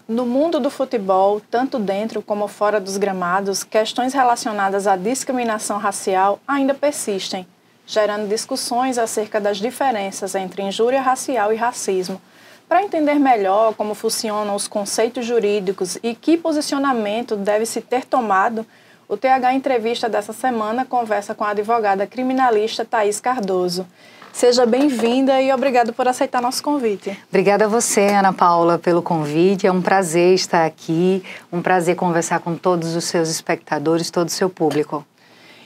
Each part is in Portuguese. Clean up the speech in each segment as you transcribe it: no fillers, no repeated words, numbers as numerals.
No mundo do futebol, tanto dentro como fora dos gramados, questões relacionadas à discriminação racial ainda persistem, gerando discussões acerca das diferenças entre injúria racial e racismo. Para entender melhor como funcionam os conceitos jurídicos e que posicionamento deve se ter tomado, o TH Entrevista dessa semana conversa com a advogada criminalista Thaís Cardoso. Seja bem-vinda e obrigada por aceitar nosso convite. Obrigada a você, Ana Paula, pelo convite. É um prazer estar aqui, um prazer conversar com todos os seus espectadores, todo o seu público.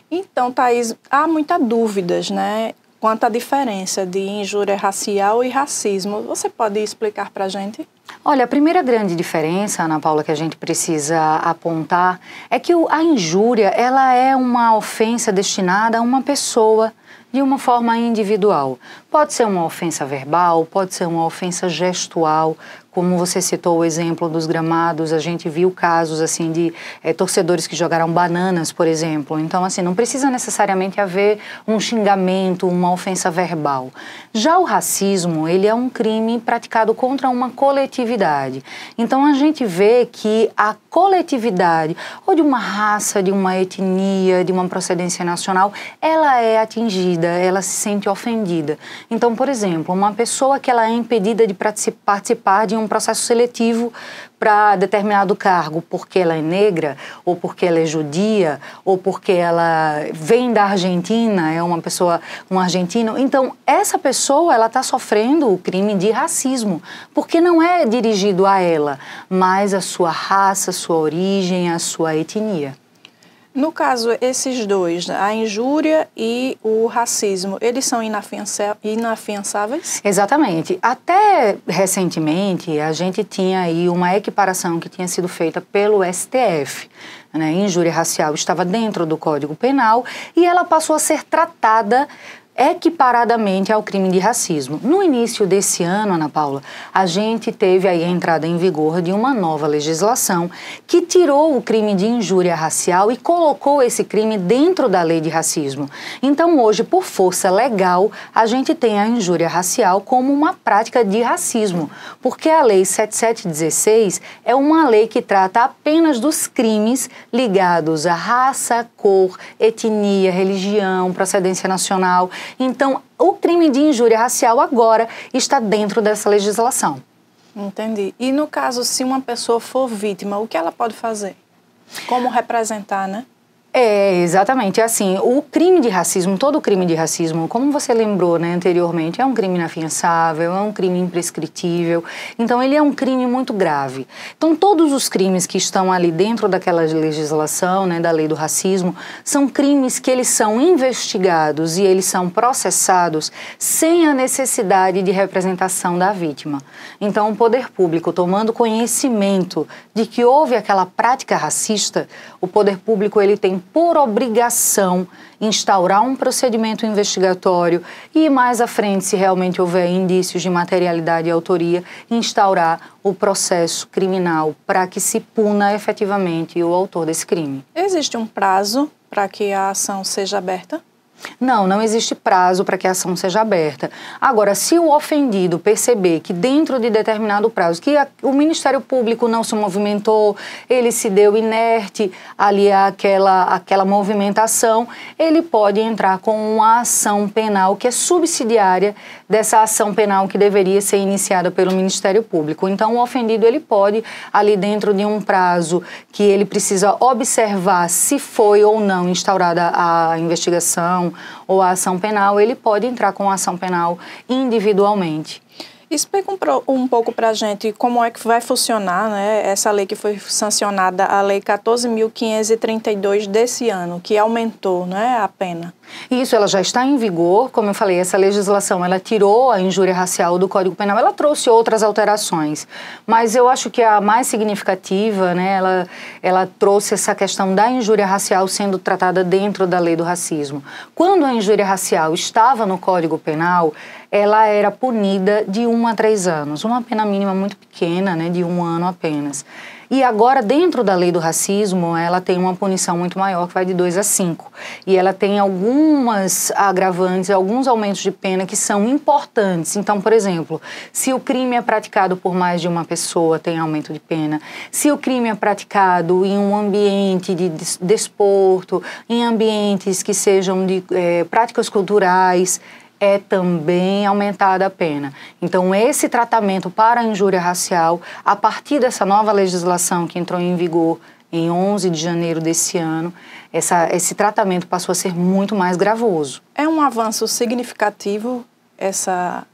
Então, Thaís, há muitas dúvidas, né, quanto à diferença de injúria racial e racismo. Você pode explicar para a gente? Olha, a primeira grande diferença, Ana Paula, que a gente precisa apontar é que a injúria, ela é uma ofensa destinada a uma pessoa de uma forma individual. Pode ser uma ofensa verbal, pode ser uma ofensa gestual, como você citou o exemplo dos gramados, a gente viu casos assim de torcedores que jogaram bananas, por exemplo. Então, assim, não precisa necessariamente haver um xingamento, uma ofensa verbal. Já o racismo, ele é um crime praticado contra uma coletividade. Então, a gente vê que a coletividade, ou de uma raça, de uma etnia, de uma procedência nacional, ela é atingida, ela se sente ofendida. Então, por exemplo, uma pessoa que ela é impedida de participar de um processo seletivo para determinado cargo porque ela é negra, ou porque ela é judia, ou porque ela vem da Argentina, é uma pessoa, um argentino. Então, essa pessoa, ela está sofrendo o crime de racismo, porque não é dirigido a ela, mas a sua raça, a sua origem, a sua etnia. No caso, esses dois, a injúria e o racismo, eles são inafiançáveis? Exatamente. Até recentemente, a gente tinha aí uma equiparação que tinha sido feita pelo STF. Né? Injúria racial estava dentro do Código Penal e ela passou a ser tratada equiparadamente ao crime de racismo. No início desse ano, Ana Paula, a gente teve aí a entrada em vigor de uma nova legislação que tirou o crime de injúria racial e colocou esse crime dentro da lei de racismo. Então, hoje, por força legal, a gente tem a injúria racial como uma prática de racismo, porque a lei 7716 é uma lei que trata apenas dos crimes ligados à raça, cor, etnia, religião, procedência nacional. Então, o crime de injúria racial agora está dentro dessa legislação. Entendi. E no caso, se uma pessoa for vítima, o que ela pode fazer? Como representar, né? Exatamente. Assim, o crime de racismo, todo crime de racismo, como você lembrou, né, anteriormente, é um crime inafiançável, é um crime imprescritível. Então, ele é um crime muito grave. Então, todos os crimes que estão ali dentro daquela legislação, né, da lei do racismo, são crimes que eles são investigados e eles são processados sem a necessidade de representação da vítima. Então, o poder público, tomando conhecimento de que houve aquela prática racista, o poder público, ele tem por obrigação instaurar um procedimento investigatório e mais à frente, se realmente houver indícios de materialidade e autoria, instaurar o processo criminal para que se puna efetivamente o autor desse crime. Existe um prazo para que a ação seja aberta? Não existe prazo para que a ação seja aberta. Agora, se o ofendido perceber que dentro de determinado prazo, que o Ministério Público não se movimentou, ele se deu inerte ali àquela movimentação, ele pode entrar com uma ação penal que é subsidiária dessa ação penal que deveria ser iniciada pelo Ministério Público. Então, o ofendido, ele pode, ali dentro de um prazo que ele precisa observar se foi ou não instaurada a investigação ou a ação penal, ele pode entrar com a ação penal individualmente. Explica um pouco para a gente como é que vai funcionar, né, essa lei que foi sancionada, a Lei 14.532 desse ano, que aumentou, né, a pena. Isso, ela já está em vigor, como eu falei, essa legislação, ela tirou a injúria racial do Código Penal, ela trouxe outras alterações, mas eu acho que a mais significativa, né, ela trouxe essa questão da injúria racial sendo tratada dentro da lei do racismo. Quando a injúria racial estava no Código Penal, ela era punida de 1 a 3 anos, uma pena mínima muito pequena, né, de 1 ano apenas. E agora, dentro da lei do racismo, ela tem uma punição muito maior, que vai de 2 a 5. E ela tem algumas agravantes, alguns aumentos de pena que são importantes. Então, por exemplo, se o crime é praticado por mais de uma pessoa, tem aumento de pena. Se o crime é praticado em um ambiente de desporto, em ambientes que sejam de práticas culturais, é também aumentada a pena. Então, esse tratamento para a injúria racial, a partir dessa nova legislação que entrou em vigor em 11 de janeiro desse ano, esse tratamento passou a ser muito mais gravoso. É um avanço significativo essa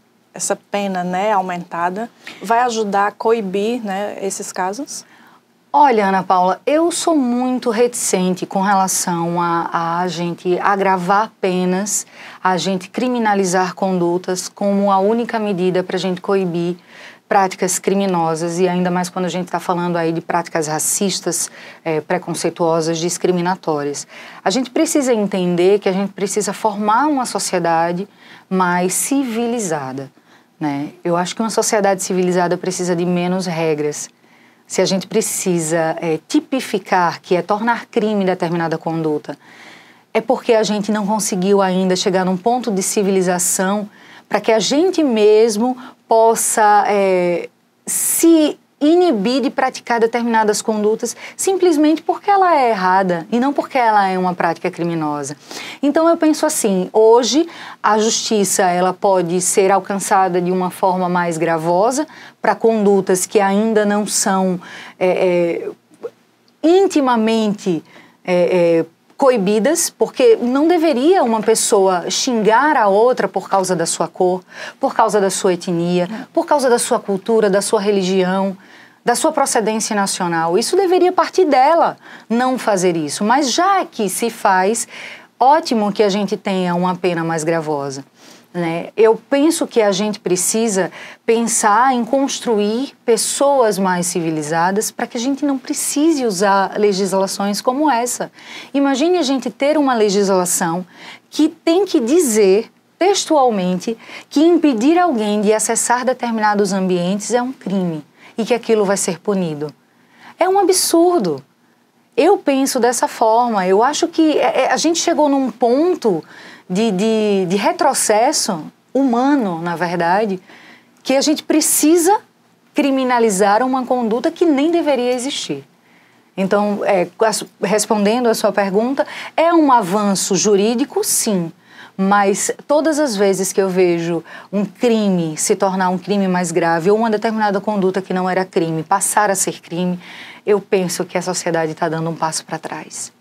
pena, né, aumentada? Vai ajudar a coibir, né, esses casos? Olha, Ana Paula, eu sou muito reticente com relação a gente agravar penas, a gente criminalizar condutas como a única medida para a gente coibir práticas criminosas, e ainda mais quando a gente está falando aí de práticas racistas, preconceituosas, discriminatórias. A gente precisa entender que a gente precisa formar uma sociedade mais civilizada, né? Eu acho que uma sociedade civilizada precisa de menos regras. Se a gente precisa tipificar, que é tornar crime determinada conduta, é porque a gente não conseguiu ainda chegar num ponto de civilização para que a gente mesmo possa se inibir de praticar determinadas condutas simplesmente porque ela é errada e não porque ela é uma prática criminosa. Então eu penso assim, hoje a justiça ela pode ser alcançada de uma forma mais gravosa para condutas que ainda não são intimamente coibidas, porque não deveria uma pessoa xingar a outra por causa da sua cor, por causa da sua etnia, por causa da sua cultura, da sua religião, da sua procedência nacional. Isso deveria partir dela, não fazer isso. Mas já que se faz, ótimo que a gente tenha uma pena mais gravosa, né? Eu penso que a gente precisa pensar em construir pessoas mais civilizadas para que a gente não precise usar legislações como essa. Imagine a gente ter uma legislação que tem que dizer textualmente que impedir alguém de acessar determinados ambientes é um crime e que aquilo vai ser punido. É um absurdo. Eu penso dessa forma. Eu acho que a gente chegou num ponto de retrocesso humano, na verdade, que a gente precisa criminalizar uma conduta que nem deveria existir. Então, respondendo a sua pergunta, é um avanço jurídico, sim, mas todas as vezes que eu vejo um crime se tornar um crime mais grave ou uma determinada conduta que não era crime passar a ser crime, eu penso que a sociedade está dando um passo para trás.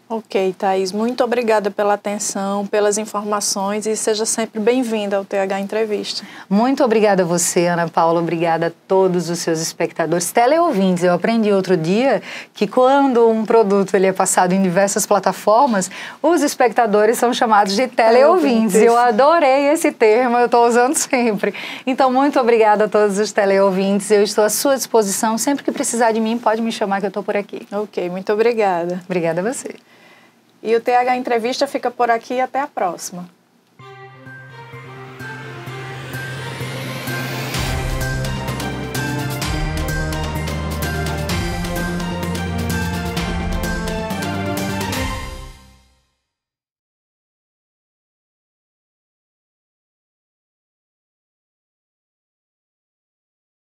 Ok, Thaís, muito obrigada pela atenção, pelas informações e seja sempre bem-vinda ao TH Entrevista. Muito obrigada a você, Ana Paula, obrigada a todos os seus espectadores, teleouvintes. Eu aprendi outro dia que quando um produto ele é passado em diversas plataformas, os espectadores são chamados de teleouvintes. Eu adorei esse termo, eu estou usando sempre. Então, muito obrigada a todos os teleouvintes, eu estou à sua disposição, sempre que precisar de mim, pode me chamar que eu estou por aqui. Ok, muito obrigada. Obrigada a você. E o TH Entrevista fica por aqui, até a próxima.